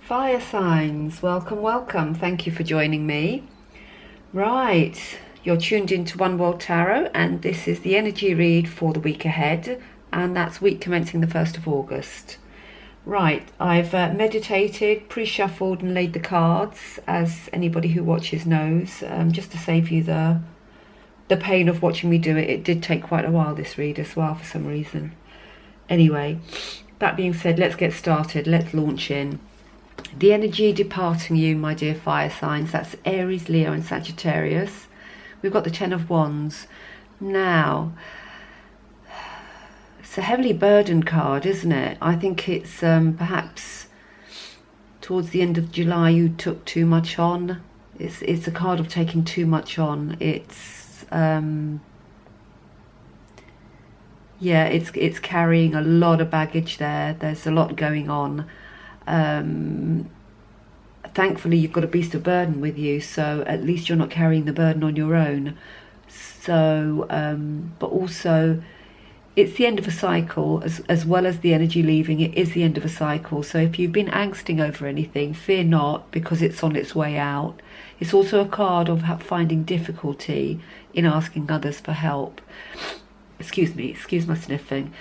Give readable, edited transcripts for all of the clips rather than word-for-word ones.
Fire signs, welcome, welcome. Thank you for joining me. Right, you're tuned into One World Tarot, and this is the energy read for the week ahead, and that's week commencing the 1st of August. Right, I've meditated, pre-shuffled and laid the cards, as anybody who watches knows, just to save you the pain of watching me do it. It did take quite a while, this read, as well, for some reason. Anyway, that being said, let's get started. Let's launch in. The energy departing you, my dear fire signs, that's Aries, Leo and Sagittarius. We've got the Ten of Wands. Now, it's a heavily burdened card, isn't it? I think it's perhaps towards the end of July you took too much on. It's a card of taking too much on. It's yeah, it's carrying a lot of baggage there. There's a lot going on. Thankfully you've got a beast of burden with you, so at least you're not carrying the burden on your own. So but also it's the end of a cycle, as well as the energy leaving. It is the end of a cycle, so if you've been angsting over anything, fear not, because it's on its way out. It's also a card of finding difficulty in asking others for help. Excuse me, excuse my sniffing.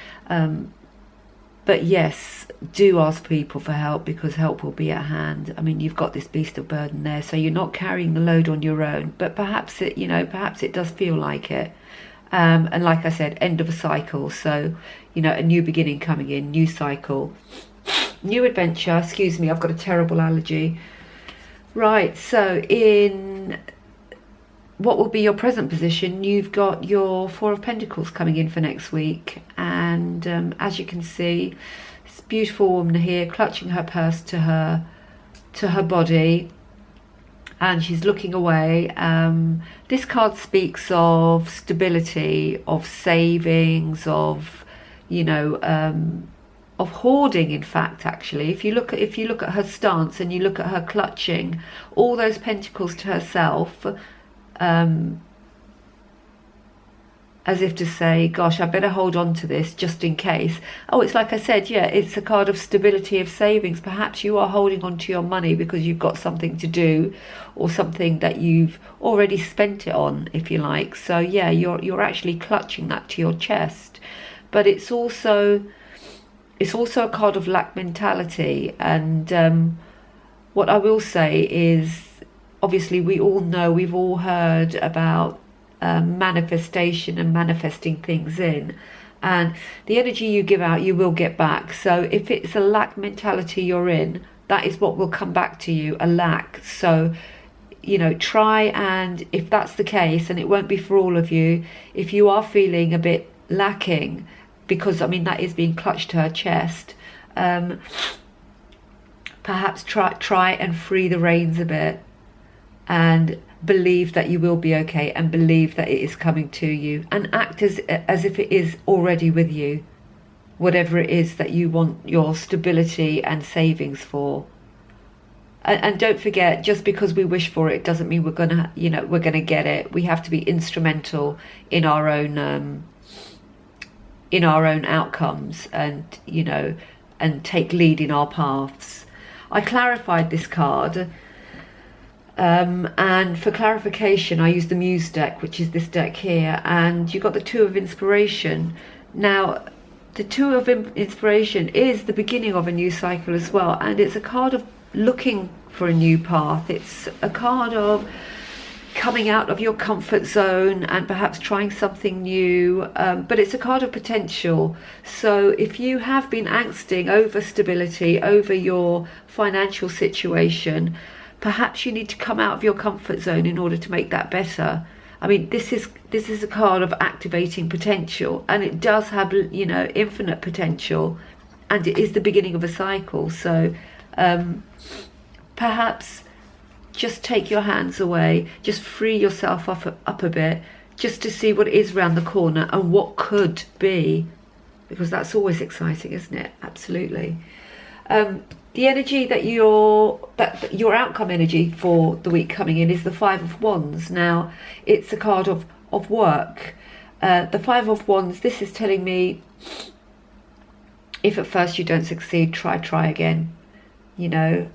But yes, do ask people for help, because help will be at hand. I mean, you've got this beast of burden there, so you're not carrying the load on your own, but perhaps it, perhaps it does feel like it. And like I said, end of a cycle, so, a new beginning coming in, new cycle, new adventure. Excuse me, I've got a terrible allergy. Right, so in what will be your present position, you've got your Four of Pentacles coming in for next week, and as you can see, this beautiful woman here clutching her purse to her body, and she's looking away. This card speaks of stability, of savings, of of hoarding. In fact, actually, if you look at her stance and you look at her clutching all those pentacles to herself, as if to say, gosh, I better hold on to this just in case. Oh, it's like I said, yeah, it's a card of stability, of savings. Perhaps you are holding on to your money because you've got something to do, or something that you've already spent it on, if you like. So yeah, you're actually clutching that to your chest. But it's also a card of lack mentality. And what I will say is, obviously we all know, we've all heard about manifestation and manifesting things in, and the energy you give out you will get back. So if it's a lack mentality you're in, that is what will come back to you, a lack. So try, and if that's the case, and it won't be for all of you, if you are feeling a bit lacking, because I mean that is being clutched to her chest, perhaps try and free the reins a bit, and believe that you will be okay, and believe that it is coming to you, and act as if it is already with you, whatever it is that you want your stability and savings for. And don't forget, just because we wish for it doesn't mean we're gonna get it. We have to be instrumental in our own outcomes, and and take lead in our paths. I clarified this card. And for clarification, I used the Muse deck, which is this deck here, and you got the Two of Inspiration. Now, the Two of Inspiration is the beginning of a new cycle as well, and it's a card of looking for a new path. It's a card of coming out of your comfort zone and perhaps trying something new, but it's a card of potential. So if you have been angsting over stability, over your financial situation, perhaps you need to come out of your comfort zone in order to make that better. I mean, this is a card of activating potential, and it does have infinite potential, and it is the beginning of a cycle. So perhaps just take your hands away, just free yourself up a bit, just to see what is around the corner and what could be, because that's always exciting, isn't it? Absolutely. The energy that your outcome energy for the week coming in is the Five of Wands. Now, it's a card of work. The Five of Wands, this is telling me, if at first you don't succeed, try again. You know,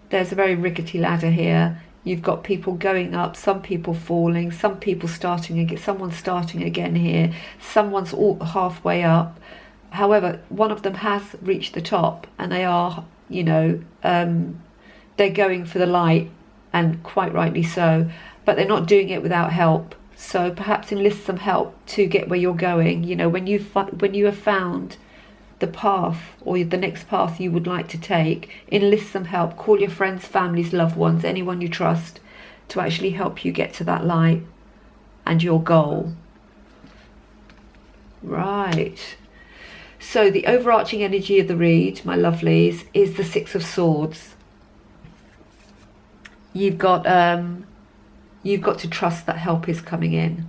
there's a very rickety ladder here. You've got people going up, some people falling, some people starting again, someone's starting again here, someone's all halfway up. However, one of them has reached the top, and they are, you know, they're going for the light, and quite rightly so, but they're not doing it without help. So perhaps enlist some help to get where you're going. You know, when you have found the path, or the next path you would like to take, enlist some help. Call your friends, families, loved ones, anyone you trust, to actually help you get to that light and your goal. Right. So the overarching energy of the read, my lovelies, is the Six of Swords. You've got to trust that help is coming in,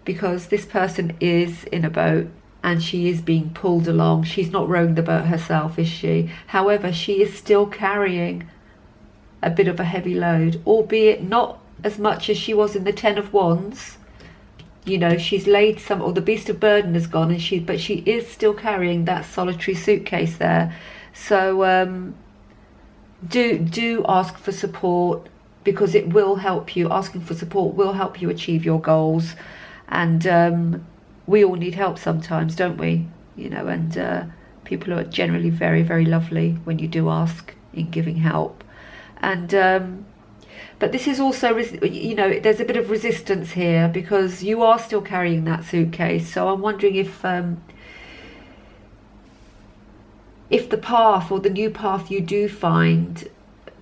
because this person is in a boat and she is being pulled along. She's not rowing the boat herself, is she? However, she is still carrying a bit of a heavy load, albeit not as much as she was in the Ten of Wands. You know, she's laid some, or the beast of burden has gone, and but she is still carrying that solitary suitcase there. So do ask for support, because it will help you. Asking for support will help you achieve your goals. And we all need help sometimes, don't we? You know, and people are generally very, very lovely when you do ask in giving help. And but this is also, you know, there's a bit of resistance here, because you are still carrying that suitcase. So I'm wondering if the path, or the new path you do find,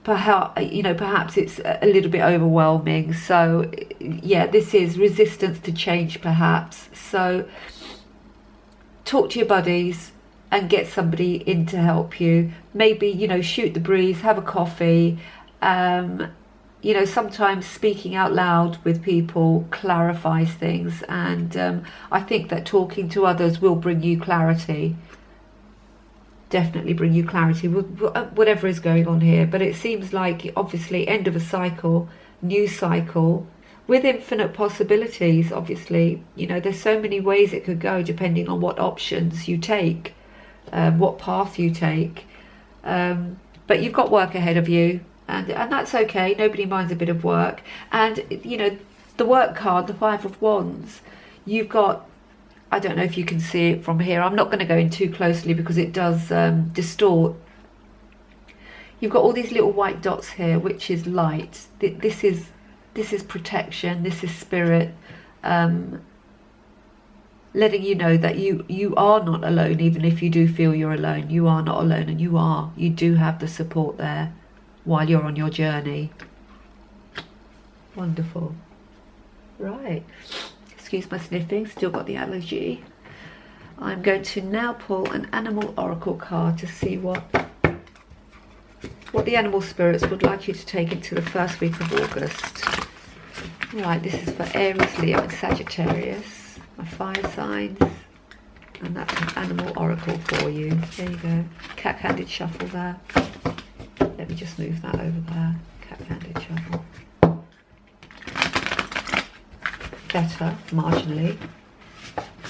perhaps it's a little bit overwhelming. So yeah, this is resistance to change, perhaps. So talk to your buddies and get somebody in to help you. Maybe, you know, shoot the breeze, have a coffee. You know, sometimes speaking out loud with people clarifies things, and I think that talking to others will bring you clarity. Definitely bring you clarity with whatever is going on here. But it seems like, obviously, end of a cycle, new cycle, with infinite possibilities. Obviously, you know, there's so many ways it could go, depending on what options you take, what path you take. But you've got work ahead of you, and that's okay. Nobody minds a bit of work. And, you know, the work card, the Five of Wands, you've got, I don't know if you can see it from here. I'm not going to go in too closely because it does distort. You've got all these little white dots here, which is light. This is protection. This is spirit, letting you know that you are not alone. Even if you do feel you're alone, you are not alone, and you do have the support there while you're on your journey. Wonderful. Right. Excuse my sniffing, still got the allergy. I'm going to now pull an animal oracle card to see what the animal spirits would like you to take into the first week of August. Right, this is for Aries, Leo and Sagittarius, my fire signs, and that's an animal oracle for you. There you go. Cat-handed shuffle there. Let me just move that over there. Cat-handed shuffle. Better, marginally.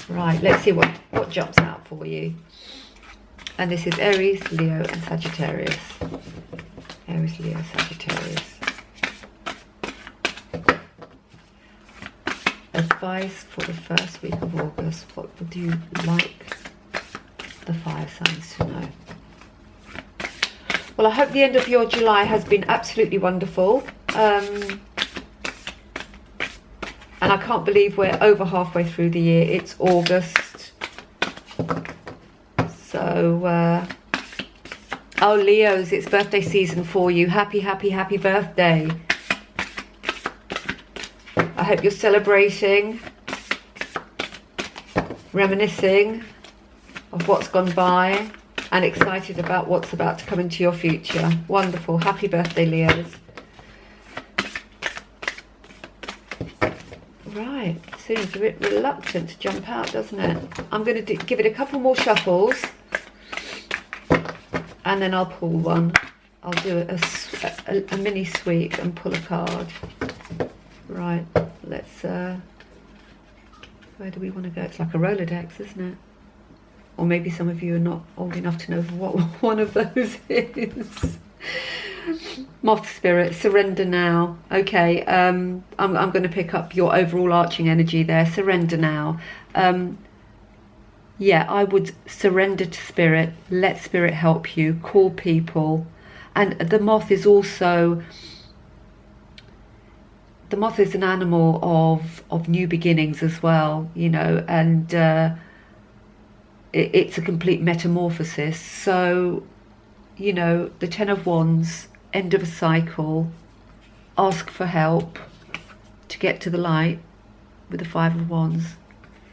Right, let's see what jumps out for you. And this is Aries, Leo and Sagittarius. Aries, Leo, Sagittarius. Advice for the first week of August. What would you like the fire signs to know? Well, I hope the end of your July has been absolutely wonderful. And I can't believe we're over halfway through the year. It's August. So, oh, Leos, it's birthday season for you. Happy, happy, happy birthday. I hope you're celebrating, reminiscing of what's gone by, and excited about what's about to come into your future. Wonderful. Happy birthday, Leos. Right, seems a bit reluctant to jump out, doesn't it? I'm going to give it a couple more shuffles, and then I'll pull one. I'll do a mini sweep and pull a card. Right, let's, where do we want to go? It's like a Rolodex, isn't it? or maybe some of you are not old enough to know what one of those is. Moth spirit, surrender now. Okay, I'm going to pick up your overall arching energy there. Surrender now. Yeah, I would surrender to spirit, let spirit help you, call people. And the moth is also, the moth is an animal of new beginnings as well, you know, and it's a complete metamorphosis. So, you know, the Ten of Wands, end of a cycle, ask for help to get to the light with the Five of Wands,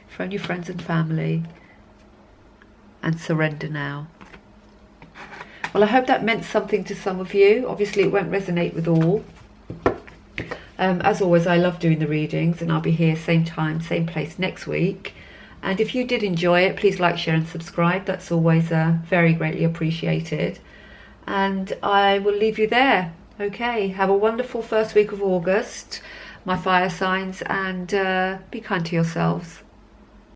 phone your friends and family, and surrender now. Well, I hope that meant something to some of you. Obviously it won't resonate with all. As always, I love doing the readings, and I'll be here same time, same place next week. And if you did enjoy it, please like, share and subscribe. That's always very greatly appreciated. And I will leave you there. Okay, have a wonderful first week of August, my fire signs, and be kind to yourselves.